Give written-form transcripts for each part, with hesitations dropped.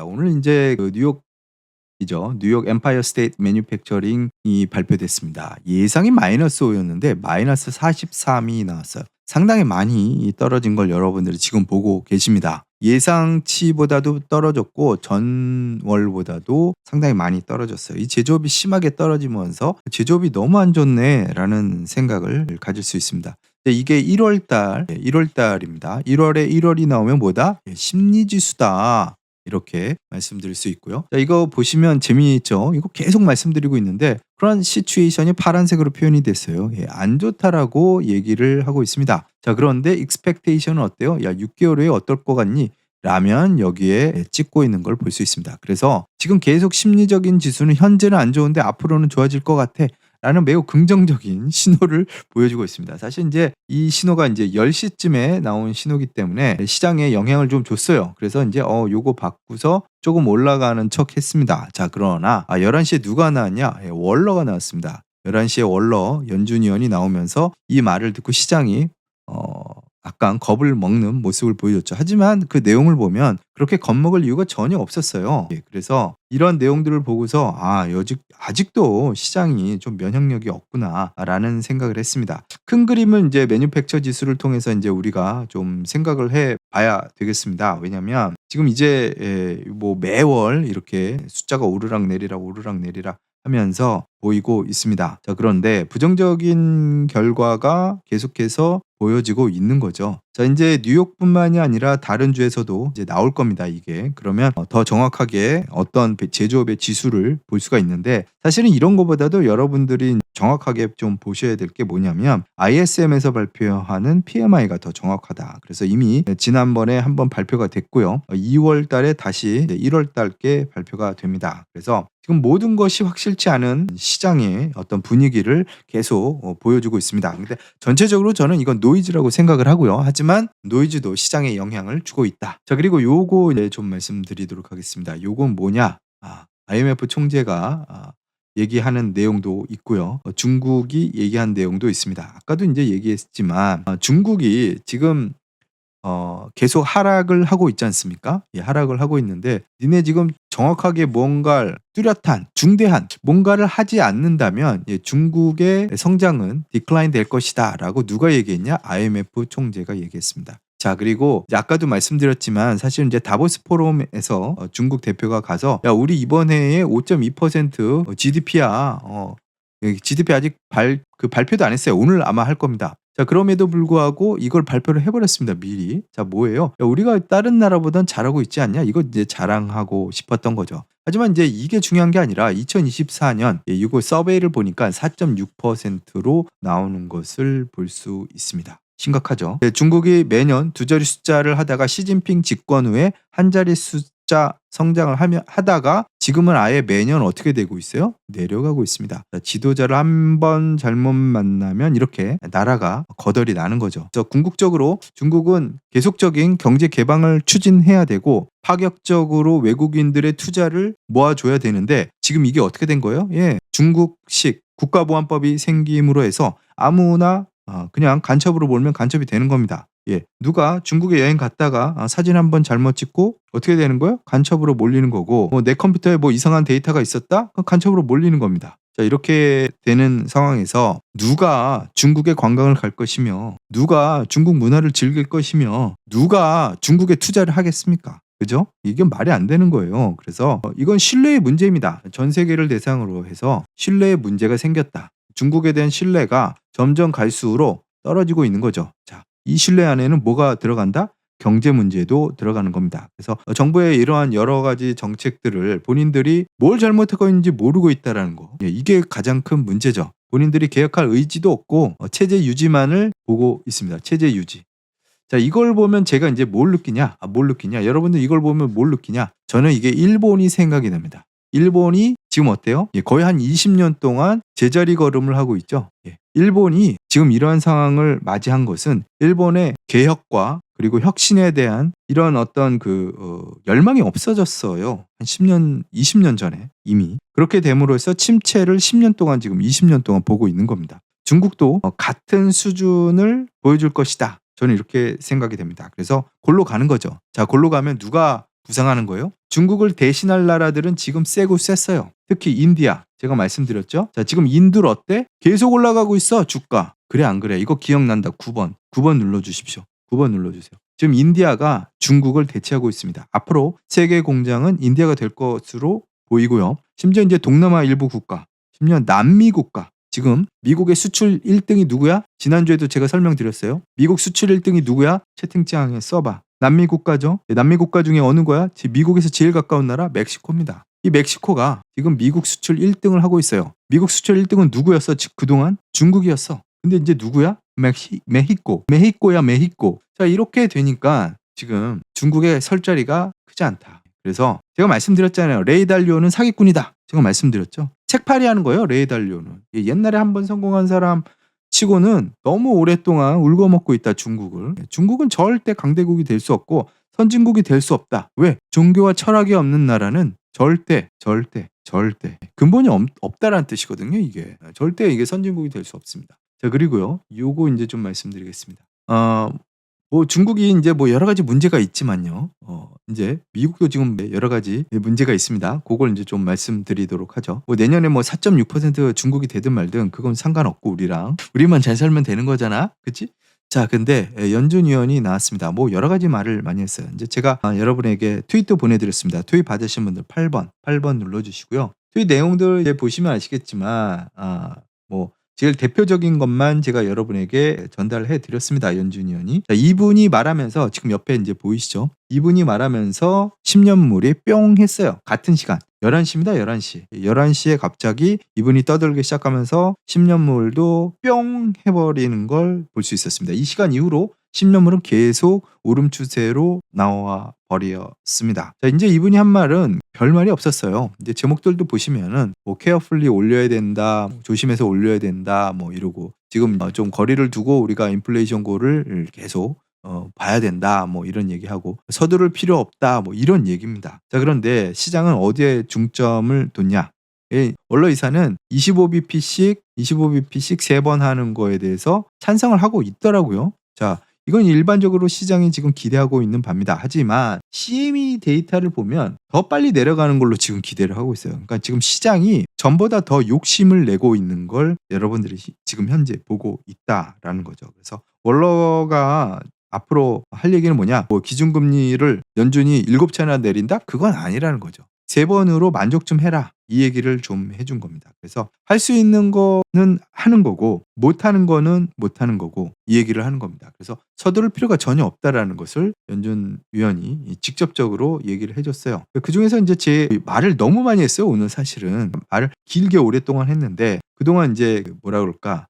오늘 인제 그 뉴욕이죠. 뉴욕 엠파이어 스테이트 매뉴팩처링이 발표됐습니다. 예상이 -5였는데 -43이 나왔어요. 상당히 많이 떨어진 걸 여러분들이 지금 보고 계십니다. 예상치보다도 떨어졌고 전월보다도 상당히 많이 떨어졌어요. 이 제조업이 심하게 떨어지면서 '제조업이 너무 안 좋네.'라는 생각을 가질 수 있습니다. 이게 1월 달입니다. 1 월에 1 월이 나오면 뭐다? 심리 지수다. 이렇게 말씀드릴 수 있고요. 자, 이거 보시면 재미있죠? 이거 계속 말씀드리고 있는데 그런 시츄에이션이 파란색으로 표현이 됐어요. 안 좋다라고 얘기를 하고 있습니다. 자, 그런데 expectation은 어때요? 야, 6개월 후에 어떨 것 같니? 라면 여기에 찍고 있는 걸 볼 수 있습니다. 그래서 지금 계속 심리적인 지수는 현재는 안 좋은데 앞으로는 좋아질 것 같아. 라는 매우 긍정적인 신호를 보여주고 있습니다. 사실 인제 이 신호가 인제 10 시쯤에 나온 신호기 때문에 시장에 영향을 좀 줬어요. 그래서 인제 요거 받고서 조금 올라가는 척 했습니다. 자, 그러나 11 시에 누가 나왔냐? 월러가 나왔습니다. 11 시에 월러 연준 의원이 나오면서 이 말을 듣고 시장이 약간 겁을 먹는 모습을 보여줬죠. 하지만 그 내용을 보면 그렇게 겁먹을 이유가 전혀 없었어요. 그래서 이런 내용들을 보고서 '아, 아직도 시장이 좀 면역력이 없구나.'라는 생각을 했습니다. 큰 그림은 인제 매니팩처 지수를 통해서 인제 우리가 좀 생각을 해 봐야 되겠습니다. 왜냐면 지금 이제 뭐 매월 이렇게 숫자가 오르락내리락 하면서 보이고 있습니다. 자, 그런데 부정적인 결과가 계속해서 보여지고 있는 거죠. 자, 인제 뉴욕뿐만이 아니라 다른 주에서도 이제 나올 겁니다, 이게. 그러면 더 정확하게 어떤 제조업의 지수를 볼 수가 있는데 사실은 이런 거보다도 여러분들이 정확하게 좀 보셔야 될 게 뭐냐면 ISM에서 발표하는 PMI가 더 정확하다. 그래서 이미 지난번에 한번 발표가 됐고요. 2 월 달에 다시 1월 달께 발표가 됩니다. 그래서 지금 모든 것이 확실치 않은 시장의 어떤 분위기를 계속 보여주고 있습니다. 근데 전체적으로 저는 이건 노이즈라고 생각을 하고요. 하지만 노이즈도 시장에 영향을 주고 있다. 자, 그리고 요거 좀 말씀드리도록 하겠습니다. 요건 뭐냐? IMF 총재가 얘기하는 내용도 있고요. 중국이 얘기한 내용도 있습니다. 아까도 인제 얘기했지만 중국이 지금 계속 하락을 하고 있지 않습니까? 하락을 하고 있는데 니네 지금 정확하게 뭔가를 뚜렷한 중대한 뭔가를 하지 않는다면 중국의 성장은 디클라인 될 것이다라고 누가 얘기했냐? IMF 총재가 얘기했습니다. 자, 그리고 이제 아까도 말씀드렸지만 사실 인제 다보스 포럼에서 중국 대표가 가서 "야, 우리 이번 해에 5.2% GDP야." GDP 아직 발표도 안 했어요. 오늘 아마 할 겁니다. 자, 그럼에도 불구하고 이걸 발표를 해 버렸습니다, 미리. 자, 뭐예요? "야, 우리가 다른 나라보단 잘하고 있지 않냐?" 이거 이제 자랑하고 싶었던 거죠. 하지만 인제 이게 중요한 게 아니라 2024년 이거 서베이를 보니까 4.6%로 나오는 것을 볼 수 있습니다. 심각하죠. 중국이 매년 두 자리 숫자를 하다가 시진핑 집권 후에 한 자리 숫자 성장을 하다가 지금은 아예 매년 어떻게 되고 있어요? 내려가고 있습니다. 자, 지도자를 한 번 잘못 만나면 이렇게 나라가 거덜이 나는 거죠. 그래서 궁극적으로 중국은 계속적인 경제 개방을 추진해야 되고 파격적으로 외국인들의 투자를 모아줘야 되는데 지금 이게 어떻게 된 거예요? 중국식 국가보안법이 생김으로 해서 아무나 그냥 간첩으로 몰면 간첩이 되는 겁니다. 누가 중국에 여행 갔다가 사진 한번 잘못 찍고 어떻게 되는 거예요? 간첩으로 몰리는 거고 내 컴퓨터에 뭐 이상한 데이터가 있었다? 그럼 간첩으로 몰리는 겁니다. 자, 이렇게 되는 상황에서 누가 중국에 관광을 갈 것이며 누가 중국 문화를 즐길 것이며 누가 중국에 투자를 하겠습니까? 그죠? 이게 말이 안 되는 거예요. 그래서 이건 신뢰의 문제입니다. 전 세계를 대상으로 해서 신뢰의 문제가 생겼다. 중국에 대한 신뢰가 점점 갈수록 떨어지고 있는 거죠. 자, 이 신뢰 안에는 뭐가 들어간다? 경제 문제도 들어가는 겁니다. 그래서 정부의 이러한 여러 가지 정책들을 본인들이 뭘 잘못하고 있는지 모르고 있다라는 거. 이게 가장 큰 문제죠. 본인들이 개혁할 의지도 없고 체제 유지만을 보고 있습니다. 체제 유지. 자, 이걸 보면 제가 인제 뭘 느끼냐? 여러분들 이걸 보면 뭘 느끼냐? 저는 이게 일본이 생각이 납니다. 일본이 지금 어때요? 거의 한 20년 동안 제자리 걸음을 하고 있죠. 일본이 지금 이러한 상황을 맞이한 것은 일본의 개혁과 그리고 혁신에 대한 이런 어떤 열망이 없어졌어요. 한 10년, 20년 전에 이미. 그렇게 됨으로써 침체를 10년 동안 지금 20년 동안 보고 있는 겁니다. 중국도 같은 수준을 보여줄 것이다. 저는 이렇게 생각이 됩니다. 그래서 골로 가는 거죠. 자, 골로 가면 누가 부상하는 거예요. 중국을 대신할 나라들은 지금 세고 셌어요. 특히 인디아. 제가 말씀드렸죠. 자, 지금 인도를 어때? 계속 올라가고 있어, 주가. 그래 안 그래? 이거 기억난다. 9번. 9번 눌러주십시오. 9번 눌러주세요. 지금 인디아가 중국을 대체하고 있습니다. 앞으로 세계 공장은 인디아가 될 것으로 보이고요. 심지어 이제 동남아 일부 국가, 심지어 남미 국가. 지금 미국의 수출 1등이 누구야? 지난주에도 제가 설명드렸어요. 미국 수출 1등이 누구야? 채팅창에 써봐. 남미 국가죠. 남미 국가 중에 어느 거야? 미국에서 제일 가까운 나라 멕시코입니다. 이 멕시코가 지금 미국 수출 1등을 하고 있어요. 미국 수출 1등은 누구였어? 그동안 중국이었어. 근데 이제 누구야? 메히코야 메히코. 자, 이렇게 되니까 지금 중국의 설 자리가 크지 않다. 그래서 제가 말씀드렸잖아요. 레이 달리오는 사기꾼이다. 제가 말씀드렸죠. 책팔이 하는 거예요. 레이 달리오는. 옛날에 한번 성공한 사람 치고는 너무 오랫동안 울거먹고 있다. 중국은 절대 강대국이 될 수 없고 선진국이 될 수 없다. 왜? 종교와 철학이 없는 나라는 절대 근본이 없다라는 뜻이거든요. 이게 절대 이게 선진국이 될 수 없습니다. 자, 그리고요. 요거 이제 좀 말씀드리겠습니다. 뭐 중국이 이제 뭐 여러 가지 문제가 있지만요. 이제 미국도 지금 여러 가지 문제가 있습니다. 그걸 이제 좀 말씀드리도록 하죠. 뭐 내년에 뭐 4.6% 중국이 되든 말든 그건 상관없고 우리만 잘 살면 되는 거잖아. 그치? 자, 근데 연준 위원이 나왔습니다. 뭐 여러 가지 말을 많이 했어요. 이제 제가 여러분에게 트윗도 보내드렸습니다. 트윗 받으신 분들 8번 눌러주시고요. 트윗 내용들 이제 보시면 아시겠지만 뭐 제일 대표적인 것만 제가 여러분에게 전달해 드렸습니다. 연준 위원이. 자, 이분이 말하면서 지금 옆에 이제 보이시죠? 이분이 말하면서 10년물이 뿅 했어요. 같은 시간. 11시입니다. 11시. 11시에 갑자기 이분이 떠들기 시작하면서 10년물도 뿅 해버리는 걸 볼 수 있었습니다. 이 시간 이후로 10년물은 계속 오름 추세로 나와 버렸습니다. 자, 이제 이분이 한 말은 별말이 없었어요. 이제 제목들도 보시면은 뭐 케어풀리 올려야 된다, 조심해서 올려야 된다, 뭐 이러고 지금 좀 거리를 두고 우리가 인플레이션 고를 계속 봐야 된다, 뭐 이런 얘기하고 서두를 필요 없다, 뭐 이런 얘기입니다. 자, 그런데 시장은 어디에 중점을 뒀냐? 원로이사는 25bp씩 3번 하는 거에 대해서 찬성을 하고 있더라고요. 자, 이건 일반적으로 시장이 지금 기대하고 있는 바입니다. 하지만 CME 데이터를 보면 더 빨리 내려가는 걸로 지금 기대를 하고 있어요. 그러니까 지금 시장이 전보다 더 욕심을 내고 있는 걸 여러분들이 지금 현재 보고 있다라는 거죠. 그래서 월러가 앞으로 할 얘기는 뭐냐? 뭐 기준금리를 연준이 7차례나 내린다? 그건 아니라는 거죠. 3번으로 만족 좀 해라. 이 얘기를 좀 해준 겁니다. 그래서 할 수 있는 거는 하는 거고 못하는 거는 못하는 거고 이 얘기를 하는 겁니다. 그래서 서두를 필요가 전혀 없다라는 것을 연준 위원이 직접적으로 얘기를 해줬어요. 그중에서 이제 제 말을 너무 많이 했어요. 오늘 사실은 말을 길게 오랫동안 했는데 그동안 이제 뭐라 그럴까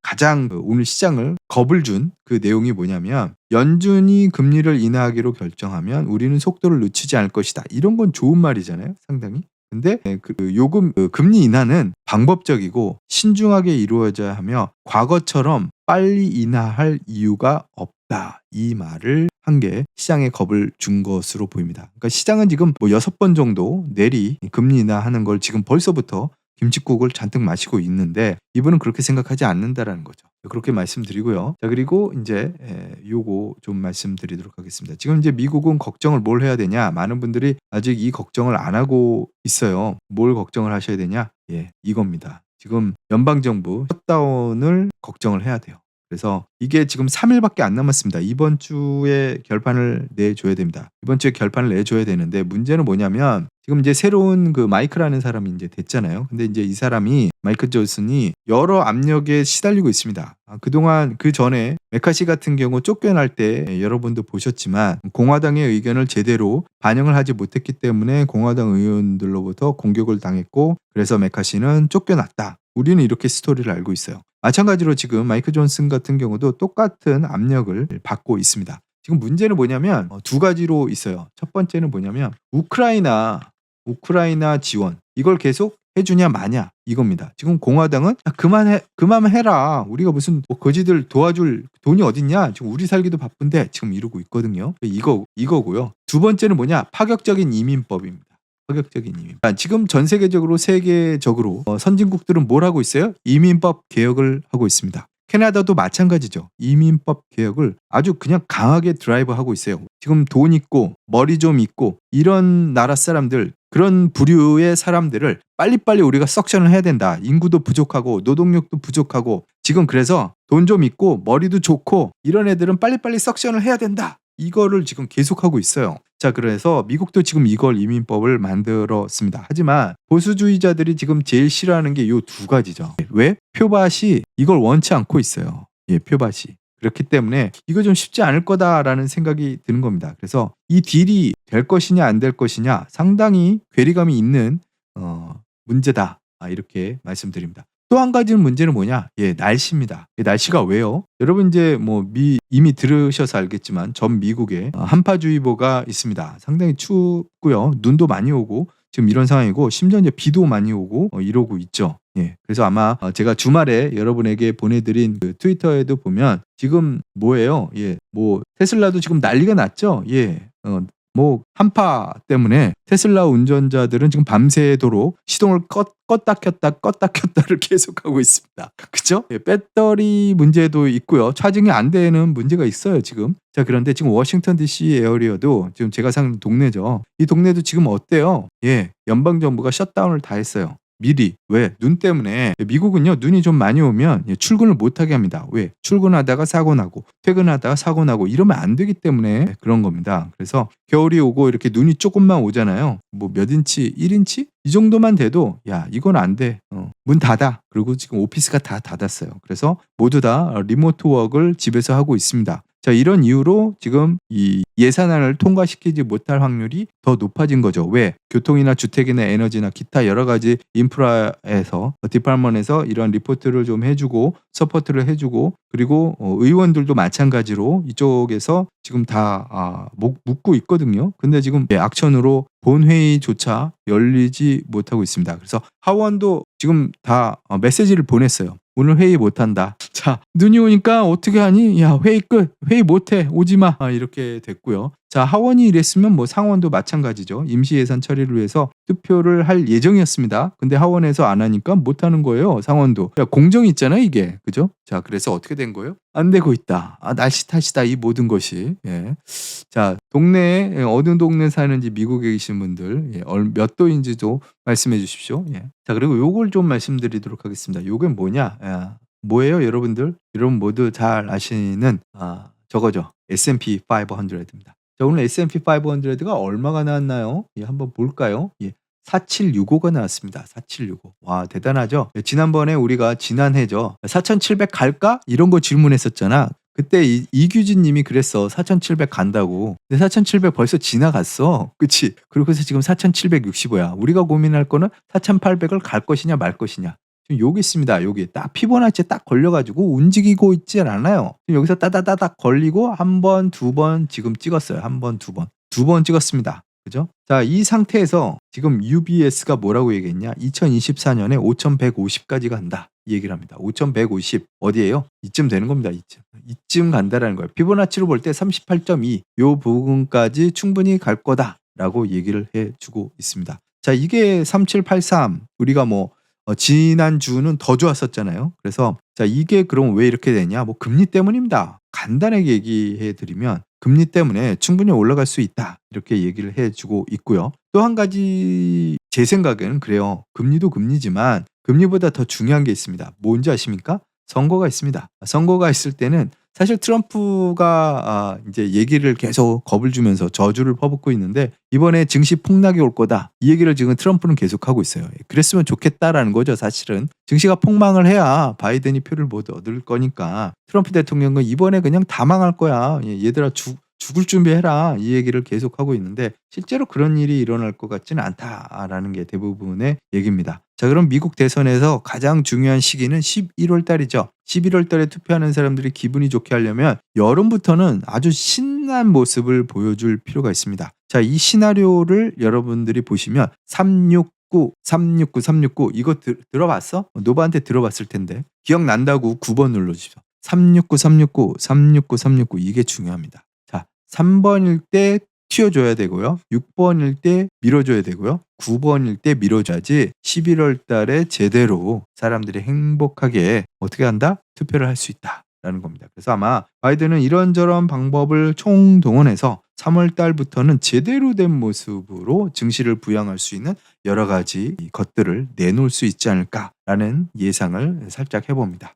가장 오늘 시장을 겁을 준 그 내용이 뭐냐면 연준이 금리를 인하하기로 결정하면 우리는 속도를 늦추지 않을 것이다. 이런 건 좋은 말이잖아요. 상당히. 근데 금리 인하는 방법적이고 신중하게 이루어져야 하며 과거처럼 빨리 인하할 이유가 없다. 이 말을 한 게 시장에 겁을 준 것으로 보입니다. 그러니까 시장은 지금 뭐 6번 정도 금리 인하하는 걸 지금 벌써부터 김칫국을 잔뜩 마시고 있는데 이분은 그렇게 생각하지 않는다라는 거죠. 그렇게 말씀드리고요. 자, 그리고 이제 요거 좀 말씀드리도록 하겠습니다. 지금 이제 미국은 걱정을 뭘 해야 되냐? 많은 분들이 아직 이 걱정을 안 하고 있어요. 뭘 걱정을 하셔야 되냐? 이겁니다. 지금 연방정부 셧다운을 걱정을 해야 돼요. 그래서 이게 지금 3일밖에 안 남았습니다. 이번 주에 결판을 내줘야 됩니다. 이번 주에 결판을 내줘야 되는데 문제는 뭐냐면 지금 이제 새로운 그 마이크라는 사람이 이제 됐잖아요. 근데 이제 이 사람이 마이크 존슨이 여러 압력에 시달리고 있습니다. 그동안 그 전에 메카시 같은 경우 쫓겨날 때 여러분도 보셨지만 공화당의 의견을 제대로 반영을 하지 못했기 때문에 공화당 의원들로부터 공격을 당했고 그래서 메카시는 쫓겨났다. 우리는 이렇게 스토리를 알고 있어요. 마찬가지로 지금 마이크 존슨 같은 경우도 똑같은 압력을 받고 있습니다. 지금 문제는 뭐냐면 두 가지로 있어요. 첫 번째는 뭐냐면 우크라이나 지원 이걸 계속 해주냐 마냐 이겁니다. 지금 공화당은 그만해라. 우리가 무슨 거지들 도와줄 돈이 어딨냐. 지금 우리 살기도 바쁜데 지금 이러고 있거든요. 이거고요. 두 번째는 뭐냐? 파격적인 이민법입니다. 파격적인 이민. 지금 전 세계적으로 선진국들은 뭘 하고 있어요? 이민법 개혁을 하고 있습니다. 캐나다도 마찬가지죠. 이민법 개혁을 아주 그냥 강하게 드라이브하고 있어요. 지금 돈 있고 머리 좀 있고 이런 나라 사람들, 그런 부류의 사람들을 빨리빨리 우리가 석션을 해야 된다. 인구도 부족하고 노동력도 부족하고 지금 그래서 돈 좀 있고 머리도 좋고 이런 애들은 빨리빨리 석션을 해야 된다. 이거를 지금 계속하고 있어요. 자, 그래서 미국도 지금 이걸 이민법을 만들었습니다. 하지만 보수주의자들이 지금 제일 싫어하는 게 요 두 가지죠. 왜? 표밭이 이걸 원치 않고 있어요. 예, 표밭이. 그렇기 때문에 이거 좀 쉽지 않을 거다라는 생각이 드는 겁니다. 그래서 이 딜이 될 것이냐 안 될 것이냐 상당히 괴리감이 있는 문제다. 이렇게 말씀드립니다. 또 한 가지 문제는 뭐냐? 예, 날씨입니다. 날씨가 왜요? 여러분 이제 뭐 이미 들으셔서 알겠지만 전 미국에 한파주의보가 있습니다. 상당히 춥고요. 눈도 많이 오고 지금 이런 상황이고 심지어 이제 비도 많이 오고 이러고 있죠. 예. 그래서 아마 제가 주말에 여러분에게 보내드린 그 트위터에도 보면 지금 뭐예요? 예. 뭐 테슬라도 지금 난리가 났죠. 예. 뭐 한파 때문에 테슬라 운전자들은 지금 밤새도록 시동을 껐다 켰다를 계속하고 있습니다. 그죠? 예, 배터리 문제도 있고요. 차징이 안 되는 문제가 있어요, 지금. 자, 그런데 지금 워싱턴 DC 에어리어도 지금 제가 사는 동네죠. 이 동네도 지금 어때요? 예, 연방정부가 셧다운을 다 했어요. 미리. 왜? 눈 때문에. 미국은요, 눈이 좀 많이 오면 출근을 못하게 합니다. 왜? 출근하다가 사고 나고, 퇴근하다가 사고 나고, 이러면 안 되기 때문에 그런 겁니다. 그래서 겨울이 오고 이렇게 눈이 조금만 오잖아요. 뭐 몇 인치? 1인치? 이 정도만 돼도, 야, 이건 안 돼. 문 닫아. 그리고 지금 오피스가 다 닫았어요. 그래서 모두 다 리모트 워크를 집에서 하고 있습니다. 자, 이런 이유로 지금 이 예산안을 통과시키지 못할 확률이 더 높아진 거죠. 왜? 교통이나 주택이나 에너지나 기타 여러 가지 인프라에서 디파트먼트에서 이런 리포트를 좀 해주고 서포트를 해주고 그리고 의원들도 마찬가지로 이쪽에서 지금 다 묶고 있거든요. 근데 지금 악천후로 본회의조차 열리지 못하고 있습니다. 그래서 하원도 지금 다 메시지를 보냈어요. 오늘 회의 못한다. 자, 눈이 오니까 어떻게 하니? 야, 회의 끝. 회의 못해. 오지마. 이렇게 됐고요. 자, 하원이 이랬으면 뭐 상원도 마찬가지죠. 임시예산 처리를 위해서 투표를 할 예정이었습니다. 근데 하원에서 안 하니까 못 하는 거예요. 상원도. 야, 공정이 있잖아요, 이게. 그죠? 자, 그래서 어떻게 된 거예요? 안 되고 있다. 날씨 탓이다. 이 모든 것이. 예. 자, 동네에 어느 동네 사는지 미국에 계신 분들 몇 도인지도 말씀해 주십시오. 예. 자, 그리고 요걸 좀 말씀드리도록 하겠습니다. 요게 뭐냐? 뭐예요, 여러분들? 여러분 모두 잘 아시는 저거죠. S&P 500입니다. 자, 오늘 S&P 500가 얼마가 나왔나요? 예, 한번 볼까요? 예. 4765가 나왔습니다. 4765. 와, 대단하죠? 예, 지난번에 우리가 지난해죠. 4700 갈까? 이런 거 질문했었잖아. 그때 이규진 님이 그랬어. 4700 간다고. 근데 4700 벌써 지나갔어. 그치? 그래서 지금 4765야. 우리가 고민할 거는 4800을 갈 것이냐 말 것이냐. 지금 여기 있습니다. 여기 딱 피보나치 딱 걸려가지고 움직이고 있지 않아요. 지금 여기서 따다다닥 걸리고 한 번, 두 번 지금 찍었어요. 한 번, 두 번. 두 번 찍었습니다. 그죠? 자, 이 상태에서 지금 UBS가 뭐라고 얘기했냐? 2024년에 5150까지 간다. 이 얘기를 합니다. 5150 어디예요? 이쯤 되는 겁니다. 이쯤 간다라는 거예요. 피보나치로 볼 때 38.2 요 부분까지 충분히 갈 거다라고 얘기를 해주고 있습니다. 자, 이게 3783 우리가 뭐 지난주는 더 좋았었잖아요. 그래서 자, 이게 그럼 왜 이렇게 되냐? 뭐 금리 때문입니다. 간단하게 얘기해 드리면 금리 때문에 충분히 올라갈 수 있다. 이렇게 얘기를 해주고 있고요. 또 한 가지 제 생각에는 그래요. 금리도 금리지만 금리보다 더 중요한 게 있습니다. 뭔지 아십니까? 선거가 있습니다. 선거가 있을 때는 사실 트럼프가 이제 얘기를 계속 겁을 주면서 저주를 퍼붓고 있는데 이번에 증시 폭락이 올 거다. 이 얘기를 지금 트럼프는 계속하고 있어요. 그랬으면 좋겠다라는 거죠. 사실은 증시가 폭망을 해야 바이든이 표를 못 얻을 거니까 트럼프 대통령은 이번에 그냥 다 망할 거야. 얘들아 죽을 준비해라. 이 얘기를 계속하고 있는데 실제로 그런 일이 일어날 것 같지는 않다라는 게 대부분의 얘기입니다. 자, 그럼 미국 대선에서 가장 중요한 시기는 11월 달이죠. 11월 달에 투표하는 사람들이 기분이 좋게 하려면 여름부터는 아주 신난 모습을 보여줄 필요가 있습니다. 자, 이 시나리오를 여러분들이 보시면 369 이거 들어봤어? 노바한테 들어봤을 텐데 기억난다고 9번 눌러주십시오. 369 이게 중요합니다. 자, 3번일 때 튀어줘야 되고요. 6번일 때 밀어줘야 되고요. 9번일 때 밀어줘야지 11월 달에 제대로 사람들이 행복하게 어떻게 한다? 투표를 할 수 있다라는 겁니다. 그래서 아마 바이든은 이런저런 방법을 총동원해서 3월 달부터는 제대로 된 모습으로 증시를 부양할 수 있는 여러 가지 것들을 내놓을 수 있지 않을까라는 예상을 살짝 해봅니다.